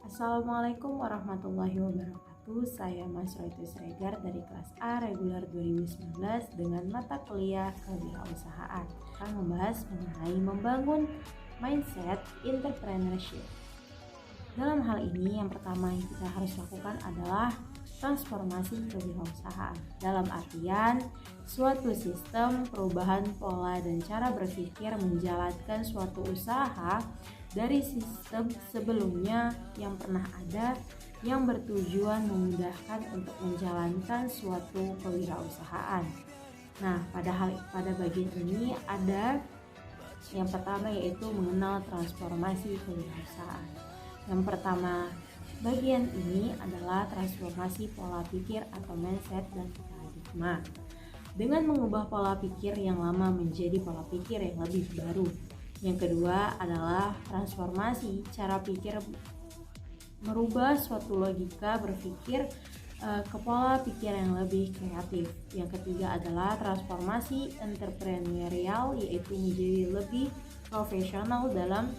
Assalamualaikum warahmatullahi wabarakatuh. Saya Masroitus Regar dari kelas A reguler 2019 dengan mata kuliah kewirausahaan. Akan membahas mengenai membangun mindset entrepreneurship. Dalam hal ini yang pertama yang kita harus lakukan adalah transformasi kewirausahaan. Dalam artian suatu sistem perubahan pola dan cara berpikir menjalankan suatu usaha dari sistem sebelumnya yang pernah ada yang bertujuan memudahkan untuk menjalankan suatu kewirausahaan. Nah, pada bagian ini ada yang pertama yaitu mengenal transformasi kewirausahaan. Yang pertama, bagian ini adalah transformasi pola pikir atau mindset dan paradigma. Dengan mengubah pola pikir yang lama menjadi pola pikir yang lebih baru. Yang kedua adalah transformasi cara pikir, merubah suatu logika berpikir ke pola pikir yang lebih kreatif. Yang ketiga adalah transformasi entrepreneurial, yaitu menjadi lebih profesional dalam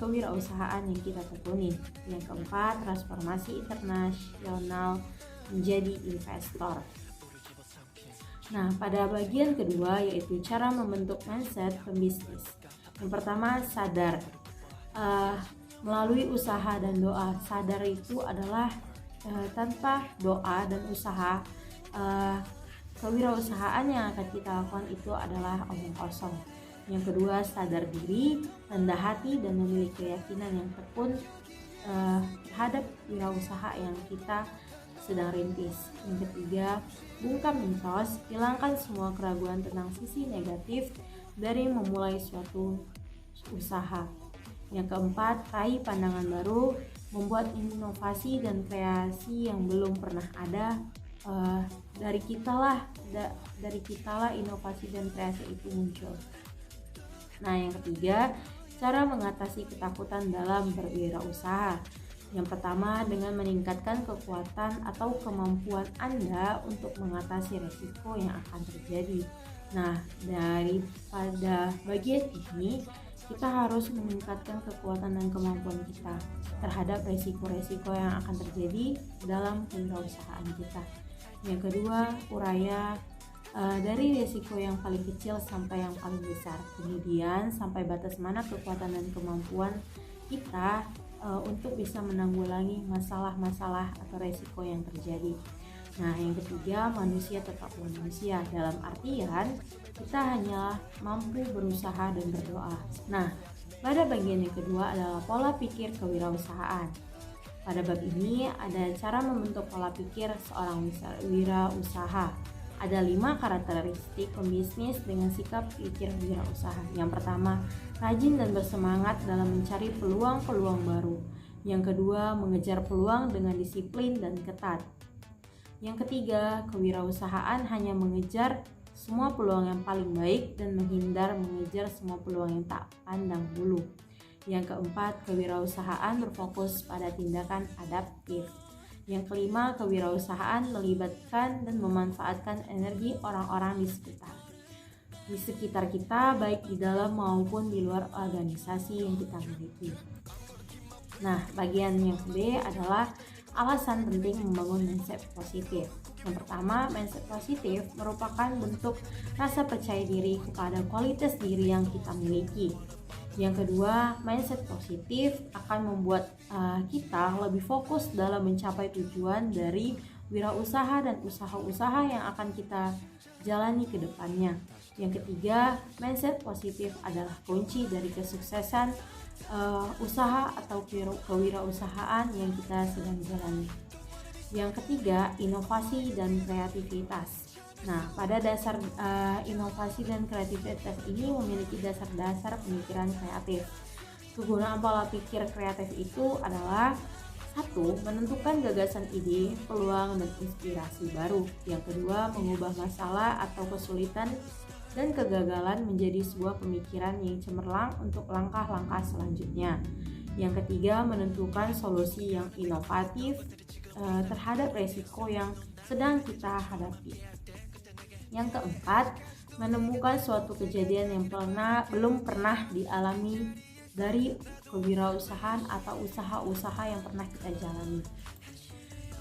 kewirausahaan yang kita tekuni. Yang keempat, transformasi internasional menjadi investor. Nah, pada bagian kedua yaitu cara membentuk mindset pembisnis. Yang pertama, sadar. Melalui usaha dan doa. Sadar itu adalah tanpa doa dan usaha, kewirausahaan yang akan kita lakukan itu adalah omong kosong. Yang kedua, sadar diri, rendah hati, dan memiliki keyakinan yang tekun terhadap wirausaha yang kita sedang rintis. Yang ketiga, bungkam mitos, hilangkan semua keraguan tentang sisi negatif dari memulai suatu usaha. Yang keempat, raih pandangan baru, membuat inovasi dan kreasi yang belum pernah ada. Dari kita lah inovasi dan kreasi itu muncul. Nah, yang ketiga, cara mengatasi ketakutan dalam berwirausaha. Yang pertama, dengan meningkatkan kekuatan atau kemampuan Anda untuk mengatasi resiko yang akan terjadi. Nah, daripada bagian ini, kita harus meningkatkan kekuatan dan kemampuan kita terhadap resiko-resiko yang akan terjadi dalam kewirausahaan kita. Yang kedua, uraya dari resiko yang paling kecil sampai yang paling besar. Kemudian, sampai batas mana kekuatan dan kemampuan kita untuk bisa menanggulangi masalah-masalah atau resiko yang terjadi. Nah, yang ketiga, manusia tetaplah manusia. Dalam artian, kita hanya mampu berusaha dan berdoa. Nah, pada bagian yang kedua adalah pola pikir kewirausahaan. Pada bab ini ada cara membentuk pola pikir seorang wirausaha. Ada 5 karakteristik pembisnis dengan sikap pikir wirausaha. Yang pertama, rajin dan bersemangat dalam mencari peluang-peluang baru. Yang kedua, mengejar peluang dengan disiplin dan ketat. Yang ketiga, kewirausahaan hanya mengejar semua peluang yang paling baik dan menghindar mengejar semua peluang yang tak pandang bulu. Yang keempat, kewirausahaan berfokus pada tindakan adaptif. Yang kelima, kewirausahaan melibatkan dan memanfaatkan energi orang-orang di sekitar kita, baik di dalam maupun di luar organisasi yang kita miliki. Nah, bagian yang B adalah alasan penting membangun mindset positif. Yang pertama, mindset positif merupakan bentuk rasa percaya diri kepada kualitas diri yang kita miliki. Yang kedua, mindset positif akan membuat kita lebih fokus dalam mencapai tujuan dari wirausaha dan usaha-usaha yang akan kita jalani ke depannya. Yang ketiga, mindset positif adalah kunci dari kesuksesan usaha atau kewirausahaan yang kita sedang jalani. Yang ketiga, inovasi dan kreativitas. Nah, pada dasar inovasi dan kreativitas ini memiliki dasar-dasar pemikiran kreatif. Kegunaan pola pikir kreatif itu adalah 1. Menentukan gagasan ide, peluang, dan inspirasi baru. Yang kedua, mengubah masalah atau kesulitan dan kegagalan menjadi sebuah pemikiran yang cemerlang untuk langkah-langkah selanjutnya. Yang ketiga, menentukan solusi yang inovatif terhadap resiko yang sedang kita hadapi. Yang keempat, menemukan suatu kejadian yang belum pernah dialami dari kewirausahaan atau usaha-usaha yang pernah kita jalani.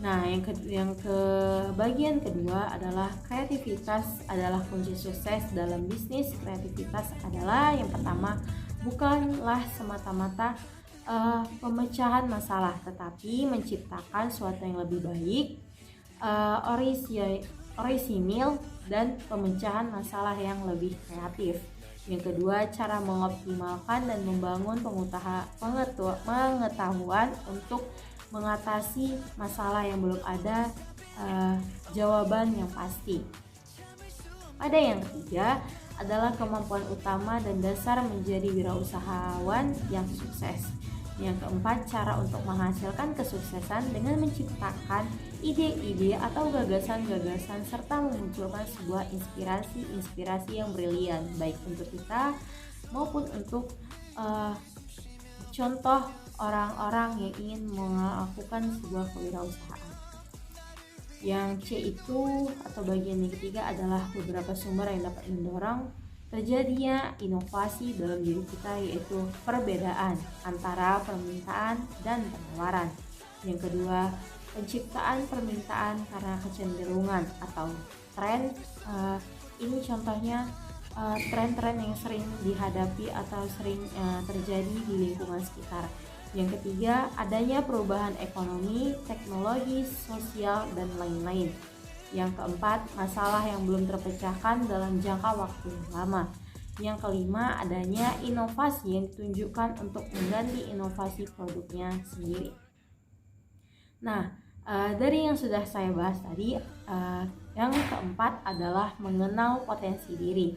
Nah, yang ke bagian kedua adalah kreativitas adalah kunci sukses dalam bisnis. Kreativitas adalah yang pertama bukanlah semata-mata pemecahan masalah, tetapi menciptakan sesuatu yang lebih baik, orisinil dan pemecahan masalah yang lebih kreatif. Yang kedua, cara mengoptimalkan dan membangun pengetahuan untuk mengatasi masalah yang belum ada jawaban yang pasti. Pada yang ketiga adalah kemampuan utama dan dasar menjadi wirausahawan yang sukses. Yang keempat, cara untuk menghasilkan kesuksesan dengan menciptakan ide-ide atau gagasan-gagasan serta memunculkan sebuah inspirasi yang brilian baik untuk kita maupun untuk contoh orang-orang yang ingin melakukan sebuah kewirausahaan. Yang C itu atau bagian yang ketiga adalah beberapa sumber yang dapat mendorong terjadinya inovasi dalam diri kita, yaitu perbedaan antara permintaan dan penawaran. Yang kedua, penciptaan permintaan karena kecenderungan atau tren. Ini contohnya tren-tren yang sering dihadapi atau sering terjadi di lingkungan sekitar. Yang ketiga, adanya perubahan ekonomi, teknologi, sosial, dan lain-lain. Yang keempat, masalah yang belum terpecahkan dalam jangka waktu yang lama. Yang kelima, adanya inovasi yang ditunjukkan untuk mengganti inovasi produknya sendiri. Nah, dari yang sudah saya bahas tadi, yang keempat adalah mengenal potensi diri.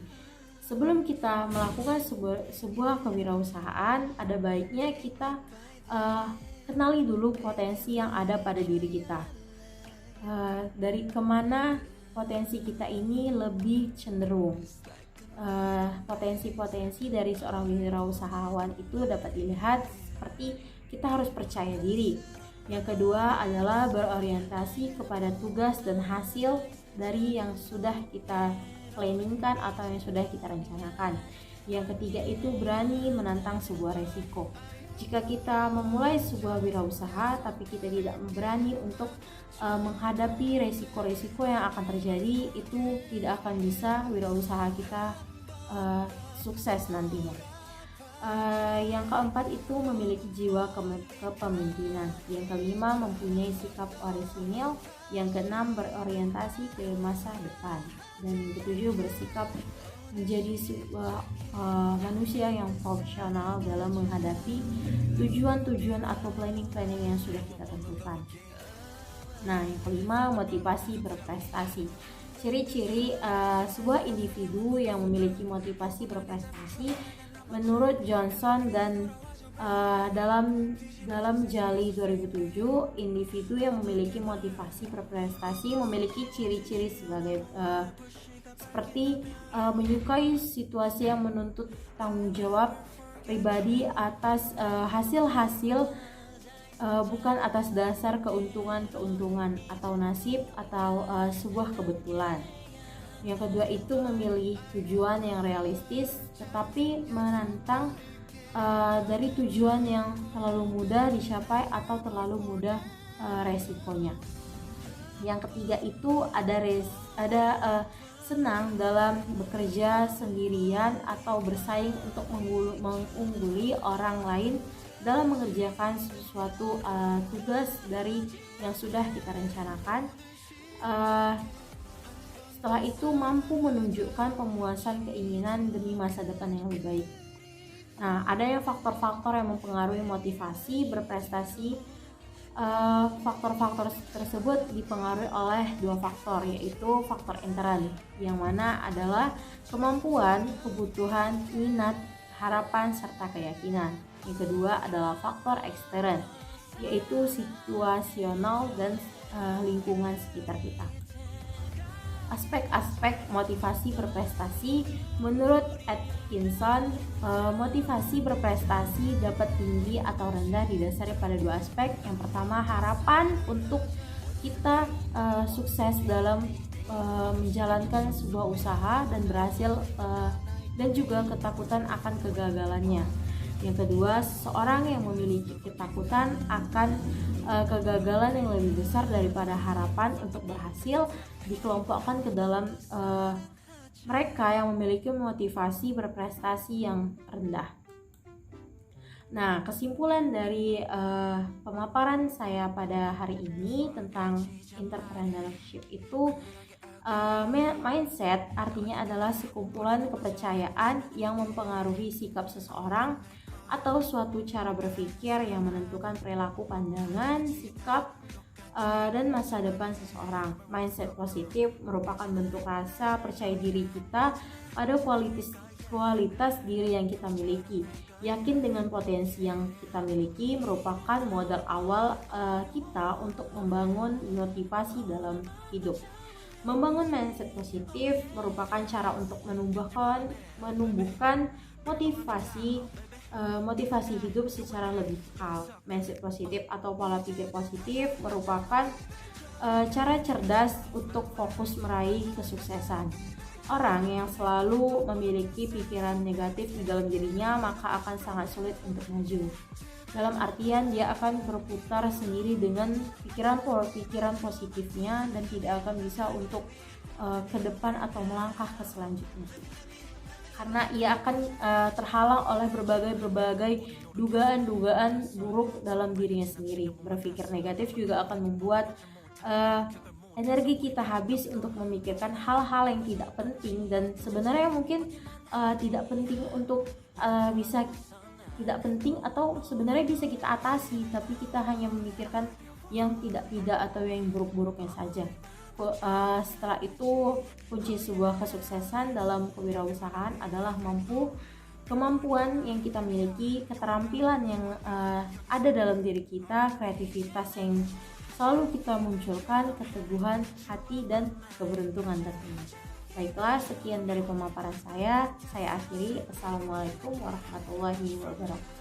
Sebelum kita melakukan sebuah kewirausahaan, ada baiknya kita kenali dulu potensi yang ada pada diri kita. Dari kemana potensi kita ini lebih cenderung. Potensi-potensi dari seorang wirausahawan itu dapat dilihat seperti kita harus percaya diri. Yang kedua adalah berorientasi kepada tugas dan hasil dari yang sudah kita planningkan atau yang sudah kita rencanakan. Yang ketiga itu berani menantang sebuah resiko. Jika kita memulai sebuah wirausaha tapi kita tidak berani untuk menghadapi resiko-resiko yang akan terjadi, itu tidak akan bisa wirausaha kita sukses nantinya. Yang keempat itu memiliki jiwa kepemimpinan. Yang kelima mempunyai sikap orisinil. Yang keenam berorientasi ke masa depan. Dan yang ketujuh bersikap menjadi sebuah manusia yang profesional dalam menghadapi tujuan-tujuan atau planning-planning yang sudah kita tentukan. Nah, yang kelima motivasi berprestasi. Ciri-ciri sebuah individu yang memiliki motivasi berprestasi menurut Johnson dan dalam Jali 2007, individu yang memiliki motivasi berprestasi memiliki ciri-ciri sebagai seperti menyukai situasi yang menuntut tanggung jawab pribadi atas hasil-hasil, bukan atas dasar keuntungan atau nasib atau sebuah kebetulan. Yang kedua itu memilih tujuan yang realistis tetapi menantang dari tujuan yang terlalu mudah dicapai atau terlalu mudah resikonya. Yang ketiga itu ada senang dalam bekerja sendirian atau bersaing untuk mengungguli orang lain dalam mengerjakan sesuatu tugas dari yang sudah kita rencanakan. Setelah itu mampu menunjukkan pemuasan keinginan demi masa depan yang lebih baik. Nah, adanya faktor-faktor yang mempengaruhi motivasi berprestasi. Faktor-faktor tersebut dipengaruhi oleh dua faktor, yaitu faktor intern yang mana adalah kemampuan, kebutuhan, minat, harapan, serta keyakinan. Yang kedua adalah faktor ekstern, yaitu situasional dan lingkungan sekitar kita. Aspek-aspek motivasi berprestasi. Menurut Atkinson, motivasi berprestasi dapat tinggi atau rendah didasari pada dua aspek. Yang pertama, harapan untuk kita sukses dalam menjalankan sebuah usaha dan berhasil, dan juga ketakutan akan kegagalannya. Yang kedua, seseorang yang memiliki ketakutan akan kegagalan yang lebih besar daripada harapan untuk berhasil dikelompokkan ke dalam mereka yang memiliki motivasi berprestasi yang rendah. Nah, kesimpulan dari pemaparan saya pada hari ini tentang entrepreneurship itu, mindset artinya adalah sekumpulan kepercayaan yang mempengaruhi sikap seseorang atau suatu cara berpikir yang menentukan perilaku, pandangan, sikap, dan masa depan seseorang. Mindset positif merupakan bentuk rasa percaya diri kita pada kualitas diri yang kita miliki. Yakin dengan potensi yang kita miliki merupakan modal awal kita untuk membangun motivasi dalam hidup. Membangun mindset positif merupakan cara untuk menumbuhkan motivasi hidup secara lebih kekal. Mindset positif atau pola pikir positif merupakan cara cerdas untuk fokus meraih kesuksesan. Orang yang selalu memiliki pikiran negatif di dalam dirinya maka akan sangat sulit untuk maju. Dalam artian dia akan berputar sendiri dengan pikiran positifnya dan tidak akan bisa untuk ke depan atau melangkah ke selanjutnya. Karena ia akan terhalang oleh berbagai dugaan-dugaan buruk dalam dirinya sendiri. Berpikir negatif juga akan membuat energi kita habis untuk memikirkan hal-hal yang tidak penting dan sebenarnya mungkin tidak penting untuk tidak penting atau sebenarnya bisa kita atasi, tapi kita hanya memikirkan yang tidak atau yang buruk-buruknya saja. Setelah itu, kunci sebuah kesuksesan dalam kewirausahaan adalah kemampuan yang kita miliki, keterampilan yang ada dalam diri kita, kreativitas yang selalu kita munculkan, keteguhan hati dan keberuntungan tentunya. Baiklah, sekian dari pemaparan saya akhiri. Assalamualaikum warahmatullahi wabarakatuh.